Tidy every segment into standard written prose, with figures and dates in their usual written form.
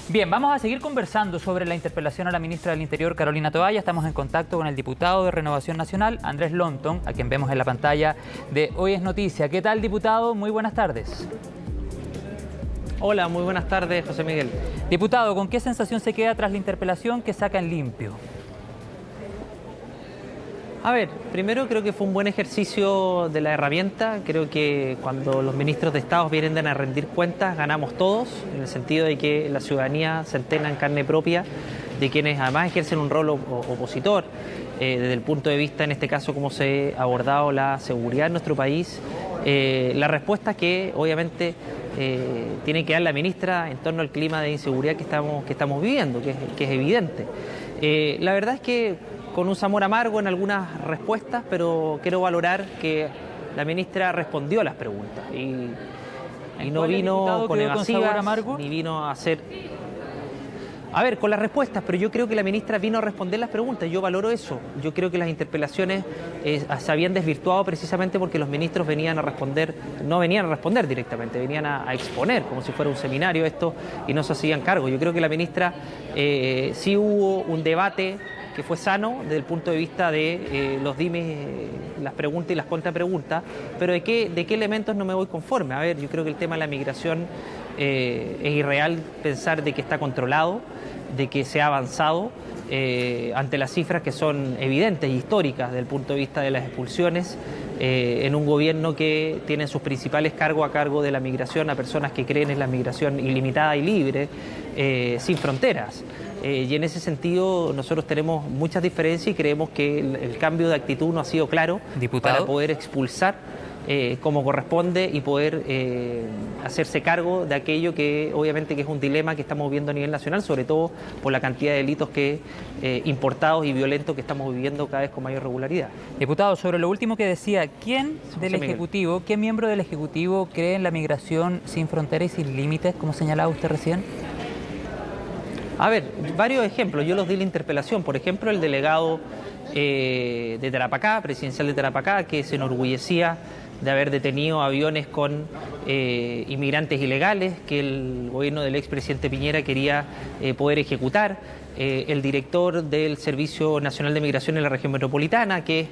Bien, vamos a seguir conversando sobre la interpelación a la ministra del Interior, Carolina Toaya. Estamos en contacto con el diputado de Renovación Nacional, Andrés Lonton, a quien vemos en la pantalla de Hoy es Noticia. ¿Qué tal, diputado? Muy buenas tardes. Hola, muy buenas tardes, José Miguel. Diputado, ¿con qué sensación se queda tras la interpelación que saca en limpio? A ver, primero creo que fue un buen ejercicio de la herramienta. Creo que cuando los ministros de Estado vienen a rendir cuentas, ganamos todos, en el sentido de que la ciudadanía se entera en carne propia de quienes además ejercen un rol opositor, desde el punto de vista, en este caso, cómo se ha abordado la seguridad en nuestro país. La respuesta que obviamente tiene que dar la ministra en torno al clima de inseguridad que estamos viviendo, que es evidente. La verdad es que con un sabor amargo en algunas respuestas, pero quiero valorar que la ministra respondió a las preguntas y no vino con evasivas, ni vino a hacer... A ver, con las respuestas, pero yo creo que la ministra vino a responder las preguntas, yo valoro eso. Yo creo que las interpelaciones se habían desvirtuado precisamente porque los ministros venían a responder, no venían a responder directamente, venían a exponer como si fuera un seminario esto y no se hacían cargo. Yo creo que la ministra sí hubo un debate que fue sano desde el punto de vista de los dimes, las preguntas y las contrapreguntas, pero ¿de qué elementos no me voy conforme? A ver, yo creo que el tema de la migración es irreal pensar de que está controlado, de que se ha avanzado ante las cifras que son evidentes e históricas desde el punto de vista de las expulsiones, en un gobierno que tiene sus principales cargos a cargo de la migración a personas que creen en la migración ilimitada y libre, sin fronteras. Y en ese sentido nosotros tenemos muchas diferencias y creemos que el cambio de actitud no ha sido claro, diputado, para poder expulsar como corresponde y poder hacerse cargo de aquello que obviamente que es un dilema que estamos viendo a nivel nacional, sobre todo por la cantidad de delitos importados y violentos que estamos viviendo cada vez con mayor regularidad. Diputado, sobre lo último que decía, ¿quién del Ejecutivo, qué miembro del Ejecutivo cree en la migración sin fronteras y sin límites, como señalaba usted recién? A ver, varios ejemplos, yo los di en la interpelación, por ejemplo, el delegado de Tarapacá, presidencial de Tarapacá, que se enorgullecía de haber detenido aviones con inmigrantes ilegales que el gobierno del expresidente Piñera quería poder ejecutar, el director del Servicio Nacional de Migración en la región metropolitana, que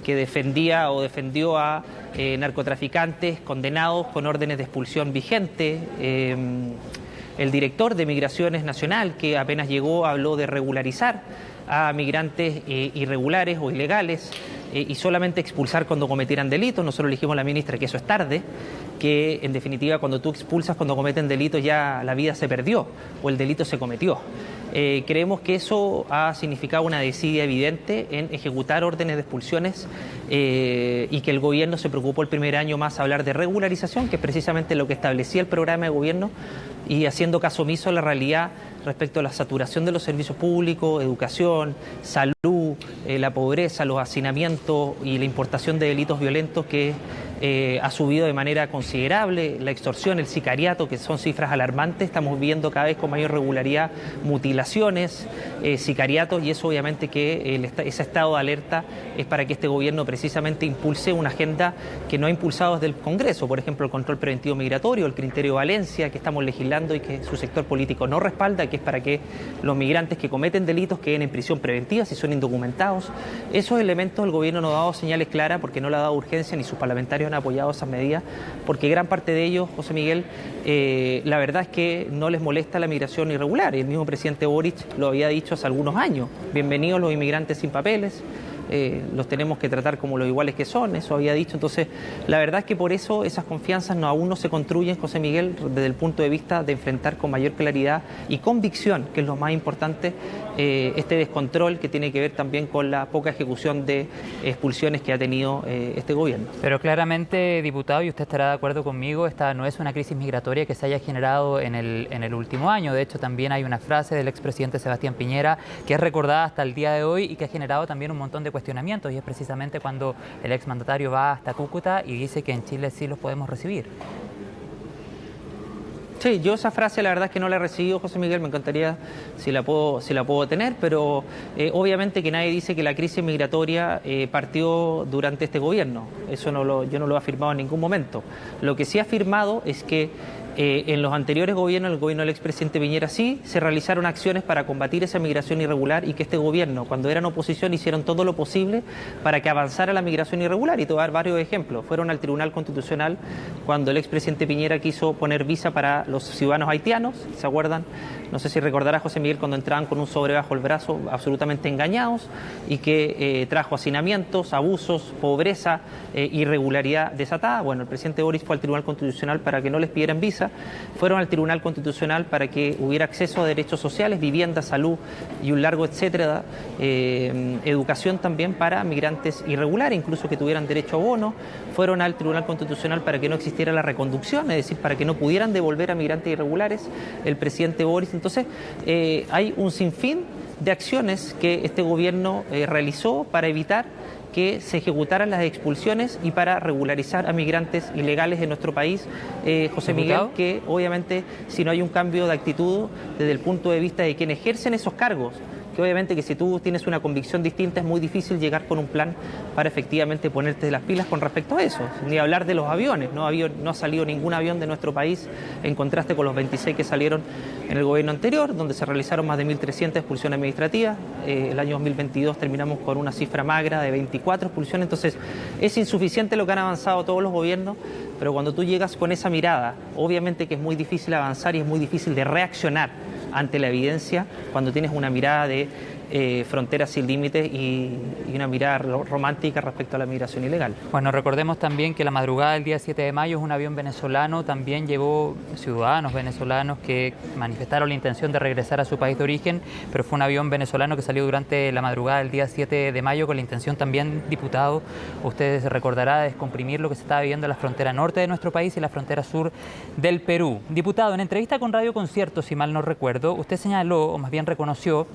defendió a narcotraficantes condenados con órdenes de expulsión vigentes, el director de Migraciones Nacional, que apenas llegó, habló de regularizar a migrantes irregulares o ilegales y solamente expulsar cuando cometieran delitos. Nosotros le dijimos a la ministra que eso es tarde, que en definitiva cuando tú expulsas cuando cometen delitos ya la vida se perdió o el delito se cometió. Creemos que eso ha significado una desidia evidente en ejecutar órdenes de expulsiones y que el gobierno se preocupó el primer año más a hablar de regularización, que es precisamente lo que establecía el programa de gobierno, y haciendo caso omiso a la realidad respecto a la saturación de los servicios públicos, educación, salud, la pobreza, los hacinamientos y la importación de delitos violentos que ha subido de manera considerable, la extorsión, el sicariato, que son cifras alarmantes. Estamos viendo cada vez con mayor regularidad mutilaciones, sicariatos, y eso obviamente que ese estado de alerta es para que este gobierno precisamente impulse una agenda que no ha impulsado desde el Congreso, por ejemplo el control preventivo migratorio, el criterio Valencia que estamos legislando y que su sector político no respalda, que es para que los migrantes que cometen delitos queden en prisión preventiva si son indocumentados. Esos elementos el gobierno no ha dado señales claras porque no le ha dado urgencia, ni sus parlamentarios han apoyado esas medidas, porque gran parte de ellos, José Miguel, la verdad es que no les molesta la migración irregular. El mismo presidente Boric lo había dicho hace algunos años: bienvenidos los inmigrantes sin papeles, los tenemos que tratar como los iguales que son, eso había dicho. Entonces, la verdad es que por eso esas confianzas aún no se construyen, José Miguel, desde el punto de vista de enfrentar con mayor claridad y convicción, que es lo más importante, este descontrol que tiene que ver también con la poca ejecución de expulsiones que ha tenido este gobierno. Pero claramente, diputado, y usted estará de acuerdo conmigo, esta no es una crisis migratoria que se haya generado en el último año. De hecho, también hay una frase del expresidente Sebastián Piñera que es recordada hasta el día de hoy y que ha generado también un montón de cuestionamientos, y es precisamente cuando el exmandatario va hasta Cúcuta y dice que en Chile sí los podemos recibir. Sí, yo esa frase la verdad es que no la he recibido, José Miguel, me encantaría si la puedo tener, pero obviamente que nadie dice que la crisis migratoria partió durante este gobierno. Eso yo no lo he afirmado en ningún momento. Lo que sí he afirmado es que En los anteriores gobiernos, el gobierno del expresidente Piñera, sí se realizaron acciones para combatir esa migración irregular y que este gobierno, cuando eran oposición, hicieron todo lo posible para que avanzara la migración irregular. Y te voy a dar varios ejemplos. Fueron al Tribunal Constitucional cuando el expresidente Piñera quiso poner visa para los ciudadanos haitianos, ¿se acuerdan? No sé si recordará, José Miguel, cuando entraban con un sobre bajo el brazo, absolutamente engañados, y que trajo hacinamientos, abusos, pobreza, irregularidad desatada. Bueno, el presidente Boric fue al Tribunal Constitucional para que no les pidieran visa, fueron al Tribunal Constitucional para que hubiera acceso a derechos sociales, vivienda, salud y un largo etcétera, educación también para migrantes irregulares, incluso que tuvieran derecho a bono, fueron al Tribunal Constitucional para que no existiera la reconducción, es decir, para que no pudieran devolver a migrantes irregulares el presidente Boric. Entonces, hay un sinfín de acciones que este gobierno realizó para evitar que se ejecutaran las expulsiones y para regularizar a migrantes ilegales en nuestro país, José Miguel, que obviamente si no hay un cambio de actitud desde el punto de vista de quienes ejercen esos cargos, que obviamente que si tú tienes una convicción distinta es muy difícil llegar con un plan para efectivamente ponerte las pilas con respecto a eso. Ni hablar de los aviones, no ha salido ningún avión de nuestro país en contraste con los 26 que salieron en el gobierno anterior, donde se realizaron más de 1.300 expulsiones administrativas. El año 2022 terminamos con una cifra magra de 24 expulsiones, entonces es insuficiente lo que han avanzado todos los gobiernos, pero cuando tú llegas con esa mirada, obviamente que es muy difícil avanzar y es muy difícil de reaccionar ante la evidencia cuando tienes una mirada de fronteras sin límites y una mirada romántica respecto a la migración ilegal. Bueno, recordemos también que la madrugada del día 7 de mayo un avión venezolano también llevó ciudadanos venezolanos que manifestaron la intención de regresar a su país de origen, pero fue un avión venezolano que salió durante la madrugada del día 7 de mayo con la intención también, diputado, ustedes recordará, de descomprimir lo que se estaba viviendo en la frontera norte de nuestro país y la frontera sur del Perú. Diputado, en entrevista con Radio Concierto, si mal no recuerdo, usted señaló, o más bien reconoció,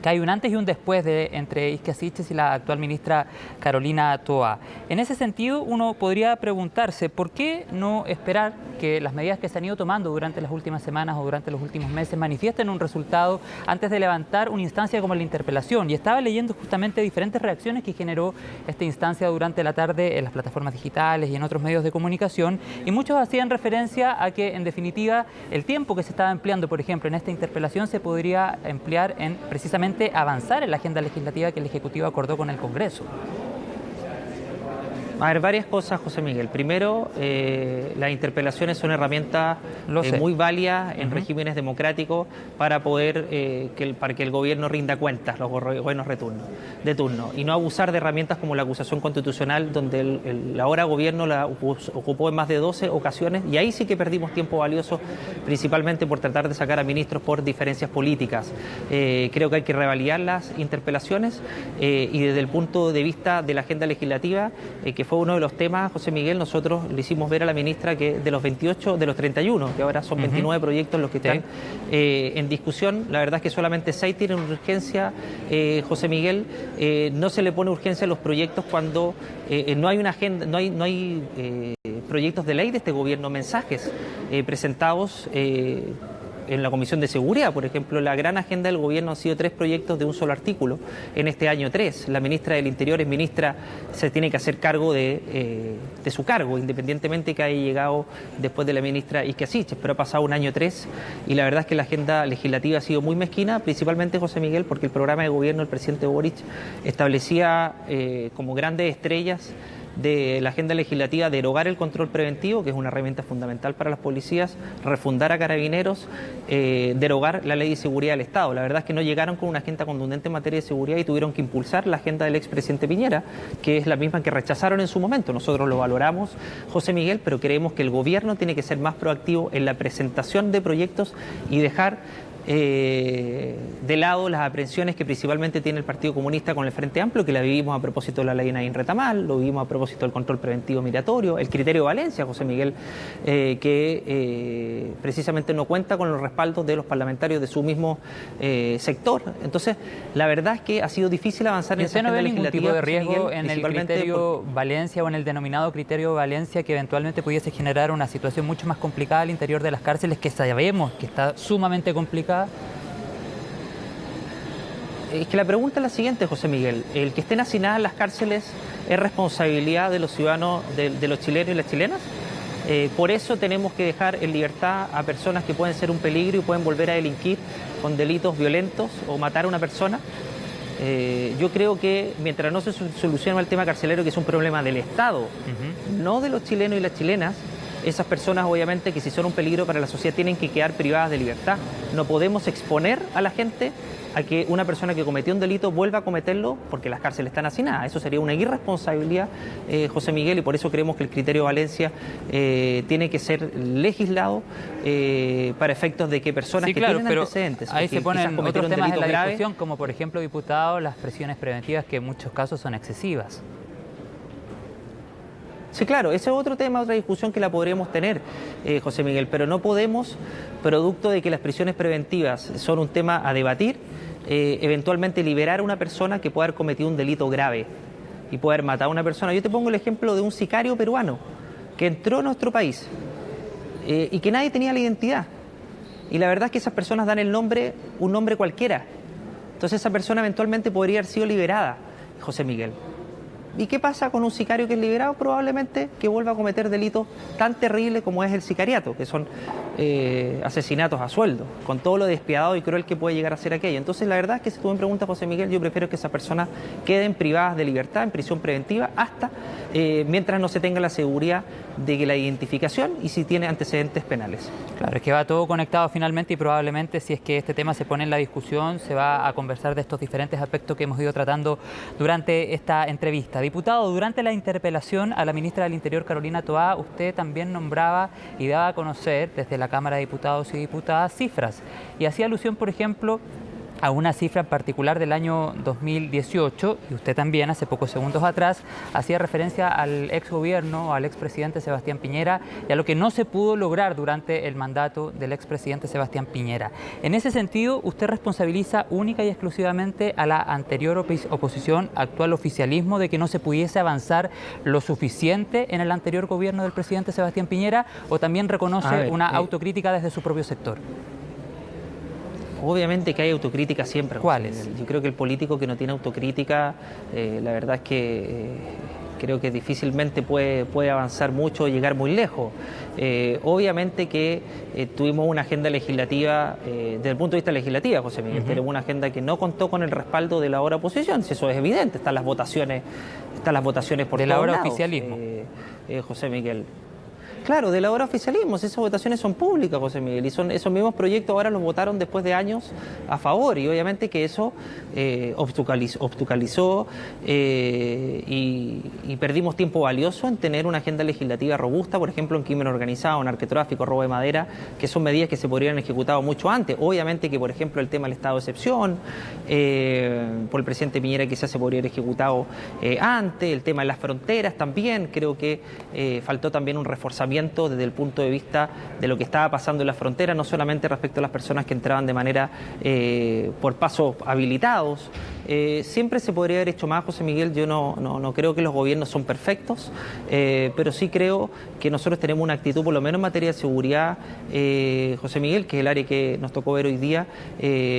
que hay un antes y un después entre Ixquia Siches y la actual ministra Carolina Toa. En ese sentido, uno podría preguntarse por qué no esperar que las medidas que se han ido tomando durante las últimas semanas o durante los últimos meses manifiesten un resultado antes de levantar una instancia como la interpelación. Y estaba leyendo justamente diferentes reacciones que generó esta instancia durante la tarde en las plataformas digitales y en otros medios de comunicación, y muchos hacían referencia a que, en definitiva, el tiempo que se estaba empleando, por ejemplo, en esta interpelación se podría emplear en precisamente avanzar en la agenda legislativa que el Ejecutivo acordó con el Congreso. A ver, varias cosas, José Miguel. Primero, las interpelaciones son herramientas muy válidas en regímenes democráticos para poder para que el gobierno rinda cuentas, los gobiernos de turno, y no abusar de herramientas como la acusación constitucional, donde el ahora gobierno la ocupó en más de 12 ocasiones, y ahí sí que perdimos tiempo valioso, principalmente por tratar de sacar a ministros por diferencias políticas. Creo que hay que revalidar las interpelaciones y desde el punto de vista de la agenda legislativa, que fue uno de los temas, José Miguel, nosotros le hicimos ver a la ministra que de los 28, de los 31, que ahora son 29 proyectos los que están en discusión, la verdad es que solamente 6 tienen urgencia, José Miguel. No se le pone urgencia a los proyectos cuando no hay una agenda, no hay proyectos de ley de este gobierno, mensajes presentados en la Comisión de Seguridad. Por ejemplo, la gran agenda del gobierno han sido 3 proyectos de un solo artículo, en este año 3. La ministra del Interior es ministra, se tiene que hacer cargo de su cargo, independientemente que haya llegado después de la ministra Ixquia Siches, pero ha pasado un año 3 y la verdad es que la agenda legislativa ha sido muy mezquina, principalmente, José Miguel, porque el programa de gobierno del presidente Boric establecía como grandes estrellas de la agenda legislativa derogar el control preventivo, que es una herramienta fundamental para las policías, refundar a carabineros, derogar la ley de seguridad del Estado. La verdad es que no llegaron con una agenda contundente en materia de seguridad y tuvieron que impulsar la agenda del expresidente Piñera, que es la misma que rechazaron en su momento. Nosotros lo valoramos, José Miguel, pero creemos que el gobierno tiene que ser más proactivo en la presentación de proyectos y dejar de lado las aprehensiones que principalmente tiene el Partido Comunista con el Frente Amplio, que la vivimos a propósito de la ley Naín Retamal, lo vivimos a propósito del control preventivo migratorio, el criterio de Valencia, José Miguel, que precisamente no cuenta con los respaldos de los parlamentarios de su mismo sector. Entonces, la verdad es que ha sido difícil avanzar en esa agenda legislativa. ¿Y usted no ve ningún tipo de riesgo en el criterio Valencia o en el denominado criterio Valencia que eventualmente pudiese generar una situación mucho más complicada al interior de las cárceles, que sabemos que está sumamente complicada? Es que la pregunta es la siguiente, José Miguel. ¿El que estén hacinadas las cárceles es responsabilidad de los ciudadanos, de los chilenos y las chilenas? Por eso tenemos que dejar en libertad a personas que pueden ser un peligro y pueden volver a delinquir con delitos violentos o matar a una persona. Yo creo que mientras no se solucione el tema carcelario, que es un problema del Estado, no de los chilenos y las chilenas, esas personas obviamente que si son un peligro para la sociedad tienen que quedar privadas de libertad. No podemos exponer a la gente a que una persona que cometió un delito vuelva a cometerlo porque las cárceles están hacinadas. Eso sería una irresponsabilidad, José Miguel, y por eso creemos que el criterio Valencia tiene que ser legislado para efectos de que personas que tienen antecedentes, ahí se ponen otros temas en la grave, discusión, como por ejemplo, diputado, las presiones preventivas que en muchos casos son excesivas. Sí, claro, ese es otro tema, otra discusión que la podríamos tener, José Miguel, pero no podemos, producto de que las prisiones preventivas son un tema a debatir, eventualmente liberar a una persona que pueda haber cometido un delito grave y puede haber matado a una persona. Yo te pongo el ejemplo de un sicario peruano que entró a nuestro país y que nadie tenía la identidad. Y la verdad es que esas personas dan el nombre, un nombre cualquiera. Entonces esa persona eventualmente podría haber sido liberada, José Miguel. ¿Y qué pasa con un sicario que es liberado? Probablemente que vuelva a cometer delitos tan terribles como es el sicariato, que son asesinatos a sueldo, con todo lo despiadado y cruel que puede llegar a ser aquello. Entonces, la verdad es que si tú me preguntas, José Miguel, yo prefiero que esas personas queden privadas de libertad en prisión preventiva hasta mientras no se tenga la seguridad de que la identificación y si tiene antecedentes penales. Claro, es que va todo conectado finalmente y probablemente si es que este tema se pone en la discusión se va a conversar de estos diferentes aspectos que hemos ido tratando durante esta entrevista. Diputado, durante la interpelación a la ministra del Interior, Carolina Toá, usted también nombraba y daba a conocer desde la Cámara de Diputados y Diputadas cifras y hacía alusión, por ejemplo, a una cifra en particular del año 2018, y usted también hace pocos segundos atrás hacía referencia al ex gobierno, al expresidente Sebastián Piñera y a lo que no se pudo lograr durante el mandato del expresidente Sebastián Piñera. En ese sentido, usted responsabiliza única y exclusivamente a la anterior oposición, actual oficialismo, de que no se pudiese avanzar lo suficiente en el anterior gobierno del presidente Sebastián Piñera, o también reconoce una autocrítica desde su propio sector. Obviamente que hay autocrítica siempre. ¿Cuáles? Yo creo que el político que no tiene autocrítica, la verdad es que creo que difícilmente puede avanzar mucho o llegar muy lejos. Obviamente que tuvimos una agenda legislativa, desde el punto de vista legislativo, José Miguel, tenemos una agenda que no contó con el respaldo de la ahora oposición, si eso es evidente, están las votaciones por de la todos ahora lados, oficialismo. José Miguel. Claro, de la hora oficialismo, esas votaciones son públicas, José Miguel, y son esos mismos proyectos ahora los votaron después de años a favor, y obviamente que eso obstaculizó y perdimos tiempo valioso en tener una agenda legislativa robusta, por ejemplo, en crimen organizado, narcotráfico, robo de madera, que son medidas que se podrían haber ejecutado mucho antes. Obviamente que, por ejemplo, el tema del estado de excepción, por el presidente Piñera quizás se podría haber ejecutado antes, el tema de las fronteras también, creo que faltó también un reforzamiento desde el punto de vista de lo que estaba pasando en la frontera, no solamente respecto a las personas que entraban de manera por pasos habilitados. Siempre se podría haber hecho más, José Miguel. Yo no creo que los gobiernos son perfectos, pero sí creo que nosotros tenemos una actitud, por lo menos en materia de seguridad, José Miguel, que es el área que nos tocó ver hoy día,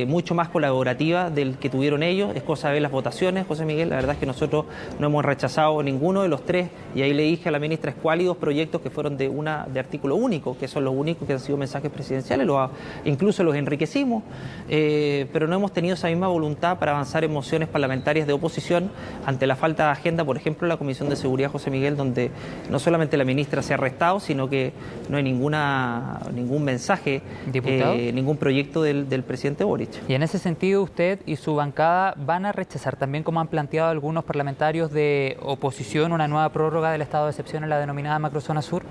mucho más colaborativa del que tuvieron ellos. Es cosa de ver las votaciones, José Miguel. La verdad es que nosotros no hemos rechazado ninguno de los tres, y ahí le dije a la ministra escuálidos proyectos que fueron de artículo único, que son los únicos que han sido mensajes presidenciales, incluso los enriquecimos, pero no hemos tenido esa misma voluntad para avanzar en mociones parlamentarias de oposición ante la falta de agenda, por ejemplo, en la Comisión de Seguridad, José Miguel, donde no solamente la ministra se ha arrestado, sino que no hay ningún mensaje, ningún proyecto del presidente Boric. Y en ese sentido, usted y su bancada van a rechazar también, como han planteado algunos parlamentarios de oposición, una nueva prórroga del estado de excepción en la denominada macrozona sur.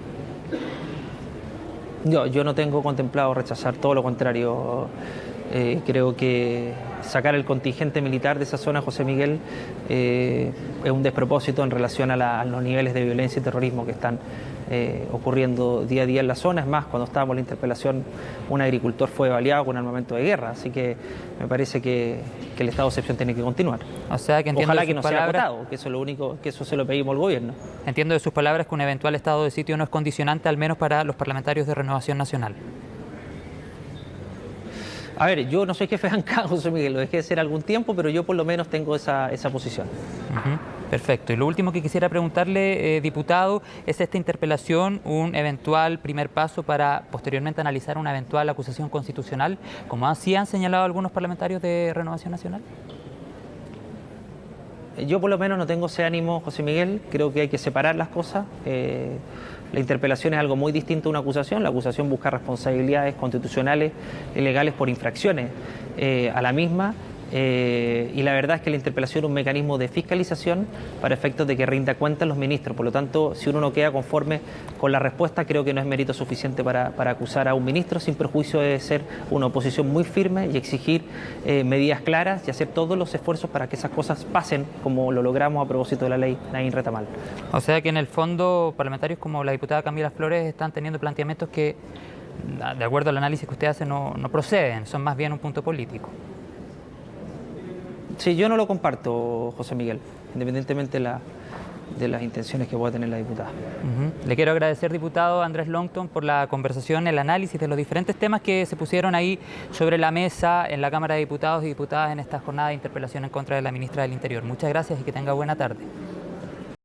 Yo no tengo contemplado rechazar, todo lo contrario. Creo que sacar el contingente militar de esa zona, José Miguel, es un despropósito en relación a los niveles de violencia y terrorismo que están ocurriendo día a día en la zona. Es más, cuando estábamos en la interpelación, un agricultor fue baleado con armamento de guerra, así que me parece que el estado de excepción tiene que continuar. O sea, que ojalá que no sea acotado, que eso es lo único, que eso se lo pedimos al gobierno. Entiendo de sus palabras que un eventual estado de sitio no es condicionante, al menos para los parlamentarios de Renovación Nacional. A ver, yo no soy jefe de bancada, José Miguel, lo dejé de ser algún tiempo, pero yo por lo menos tengo esa posición. Perfecto. Y lo último que quisiera preguntarle, diputado, ¿es esta interpelación un eventual primer paso para posteriormente analizar una eventual acusación constitucional, como así han señalado algunos parlamentarios de Renovación Nacional? Yo por lo menos no tengo ese ánimo, José Miguel. Creo que hay que separar las cosas. La interpelación es algo muy distinto a una acusación. La acusación busca responsabilidades constitucionales y legales por infracciones a la misma. Y la verdad es que la interpelación es un mecanismo de fiscalización para efectos de que rinda cuenta a los ministros. Por lo tanto, si uno no queda conforme con la respuesta, creo que no es mérito suficiente para acusar a un ministro, sin perjuicio de ser una oposición muy firme y exigir medidas claras y hacer todos los esfuerzos para que esas cosas pasen, como lo logramos a propósito de la ley Nain Retamal. O sea que en el fondo parlamentarios como la diputada Camila Flores están teniendo planteamientos que, de acuerdo al análisis que usted hace, no proceden, son más bien un punto político. Sí, yo no lo comparto, José Miguel, independientemente de las intenciones que pueda tener la diputada. Le quiero agradecer, diputado Andrés Longton, por la conversación, el análisis de los diferentes temas que se pusieron ahí sobre la mesa en la Cámara de Diputados y Diputadas en esta jornada de interpelación en contra de la ministra del Interior. Muchas gracias y que tenga buena tarde.